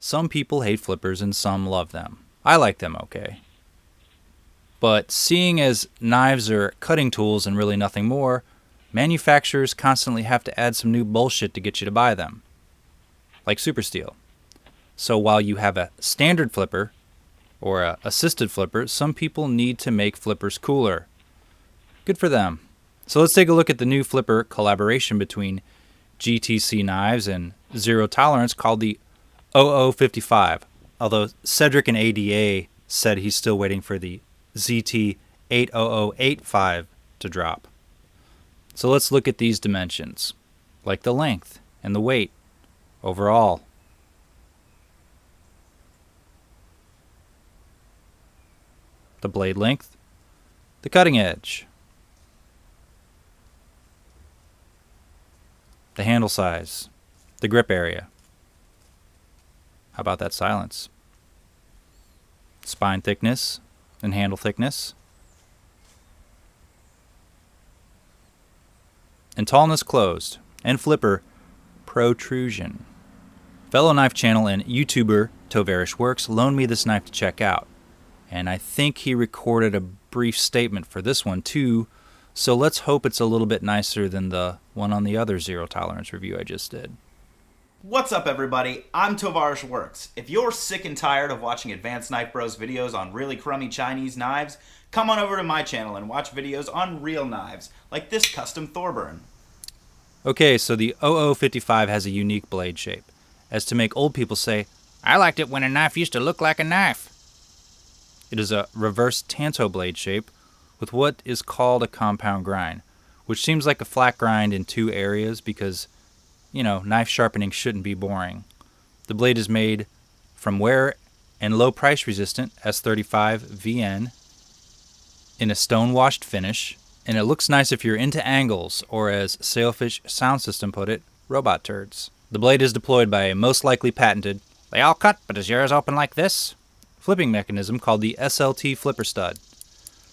Some people hate flippers and some love them. I like them okay. But seeing as knives are cutting tools and really nothing more, manufacturers constantly have to add some new bullshit to get you to buy them. Like super steel. So while you have a standard flipper, or a assisted flipper, some people need to make flippers cooler. Good for them. So let's take a look at the new flipper collaboration between GTC Knives and Zero Tolerance called the 0055. Although Cedric in ADA said he's still waiting for the ZT 80085 to drop. So let's look at these dimensions, like the length and the weight overall. The blade length, the cutting edge, the handle size, the grip area. How about that silence? Spine thickness and handle thickness. And tallness closed, and flipper protrusion. Fellow knife channel and YouTuber Tovarish Works loaned me this knife to check out. And I think he recorded a brief statement for this one too, so let's hope it's a little bit nicer than the one on the other Zero Tolerance review I just did. What's up everybody, I'm Tovarish Works. If you're sick and tired of watching Advanced Knife Bros videos on really crummy Chinese knives, come on over to my channel and watch videos on real knives, like this custom Thorburn. Okay, so the 0055 has a unique blade shape, as to make old people say, "I liked it when a knife used to look like a knife." It is a reverse tanto blade shape with what is called a compound grind, which seems like a flat grind in two areas because, knife sharpening shouldn't be boring. The blade is made from wear and low price resistant S35 VN in a stone washed finish, and it looks nice if you're into angles, or as Sailfish Sound System put it, robot turds. The blade is deployed by a most likely patented, "They all cut, but is yours open like this?" flipping mechanism called the SLT flipper stud.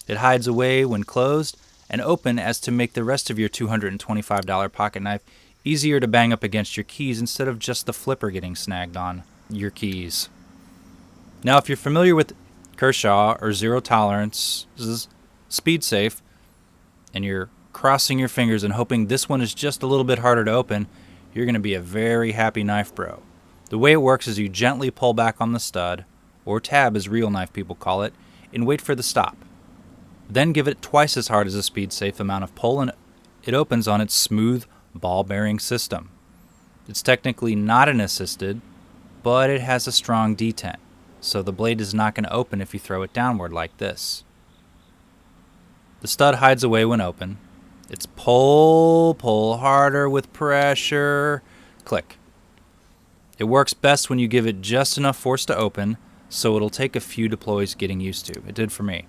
It hides away when closed and open as to make the rest of your $225 pocket knife easier to bang up against your keys instead of just the flipper getting snagged on your keys. Now, if you're familiar with Kershaw or Zero Tolerance's Speed Safe, and you're crossing your fingers and hoping this one is just a little bit harder to open, you're going to be a very happy knife bro. The way it works is you gently pull back on the stud, or tab as real knife people call it, and wait for the stop. Then give it twice as hard as a Speed Safe amount of pull and it opens on its smooth ball bearing system. It's technically not an assisted, but it has a strong detent, so the blade is not going to open if you throw it downward like this. The stud hides away when open. It's pull harder with pressure, click. It works best when you give it just enough force to open, so it'll take a few deploys getting used to. It did for me.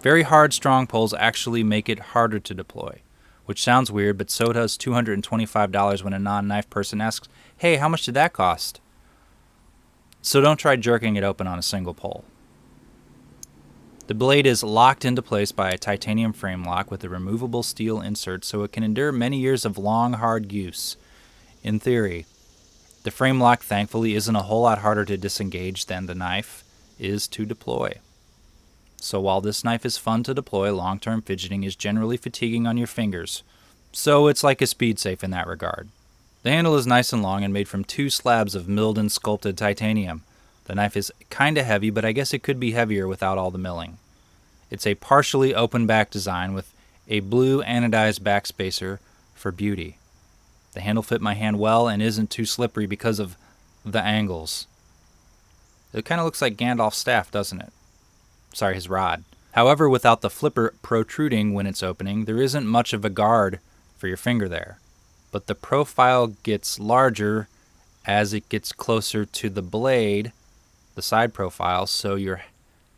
Very hard, strong pulls actually make it harder to deploy, which sounds weird, but so does $225 when a non-knife person asks, "Hey, how much did that cost?" So don't try jerking it open on a single pull. The blade is locked into place by a titanium frame lock with a removable steel insert so it can endure many years of long, hard use. In theory, the frame lock thankfully isn't a whole lot harder to disengage than the knife is to deploy. So while this knife is fun to deploy, long-term fidgeting is generally fatiguing on your fingers. So it's like a Speed Safe in that regard. The handle is nice and long and made from two slabs of milled and sculpted titanium. The knife is kinda heavy, but I guess it could be heavier without all the milling. It's a partially open back design with a blue anodized backspacer for beauty. The handle fit my hand well and isn't too slippery because of the angles. It kind of looks like Gandalf's staff, doesn't it? Sorry, his rod. However, without the flipper protruding when it's opening, there isn't much of a guard for your finger there. But the profile gets larger as it gets closer to the blade, the side profile, so your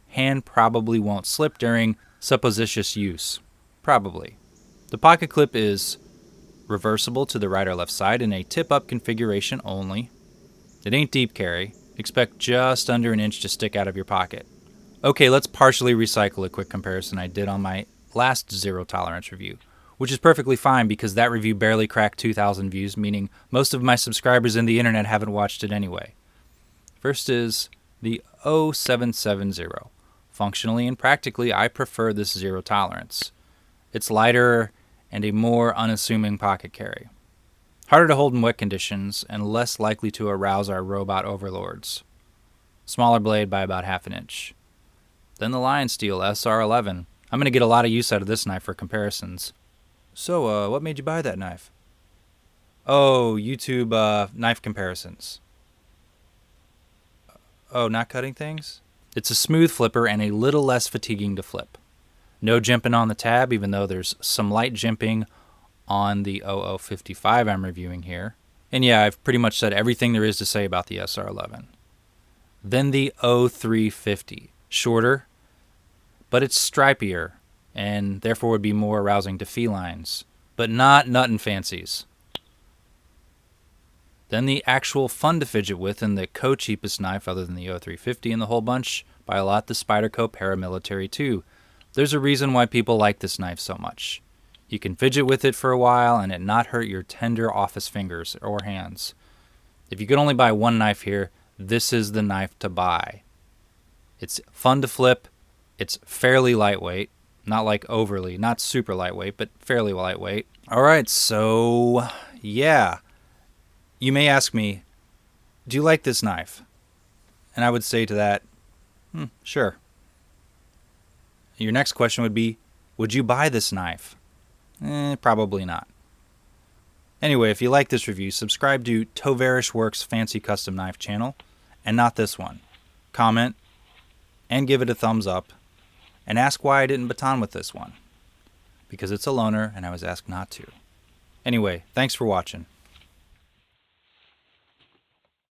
hand probably won't slip during supposititious use. Probably. The pocket clip is reversible to the right or left side in a tip-up configuration only. It ain't deep carry. Expect just under an inch to stick out of your pocket. Okay, let's partially recycle a quick comparison I did on my last Zero Tolerance review, which is perfectly fine because that review barely cracked 2,000 views, meaning most of my subscribers in the internet haven't watched it anyway. First is the 0770. Functionally and practically, I prefer this zero tolerance. It's lighter and a more unassuming pocket carry. Harder to hold in wet conditions and less likely to arouse our robot overlords. Smaller blade by about half an inch. Then the Lion Steel SR11. I'm going to get a lot of use out of this knife for comparisons. So, what made you buy that knife? Oh, YouTube knife comparisons. Oh, not cutting things? It's a smooth flipper and a little less fatiguing to flip. No jimping on the tab, even though there's some light jimping on the 0055 I'm reviewing here. And yeah, I've pretty much said everything there is to say about the SR11. Then the 0350. Shorter, but it's stripier, and therefore would be more arousing to felines, but not nuttin' fancies. Then the actual fun to fidget with and the co-cheapest knife other than the 0350 in the whole bunch, by a lot the Spyderco Paramilitary 2. There's a reason why people like this knife so much. You can fidget with it for a while and it not hurt your tender office fingers or hands. If you could only buy one knife here, this is the knife to buy. It's fun to flip, it's fairly lightweight, not super lightweight, but fairly lightweight. Alright, so yeah. You may ask me, do you like this knife? And I would say to that, sure. Your next question would be, would you buy this knife? Probably not. Anyway, if you like this review, subscribe to Tovarish Works Fancy Custom Knife channel, and not this one. Comment, and give it a thumbs up, and ask why I didn't baton with this one. Because it's a loaner, and I was asked not to. Anyway, thanks for watching.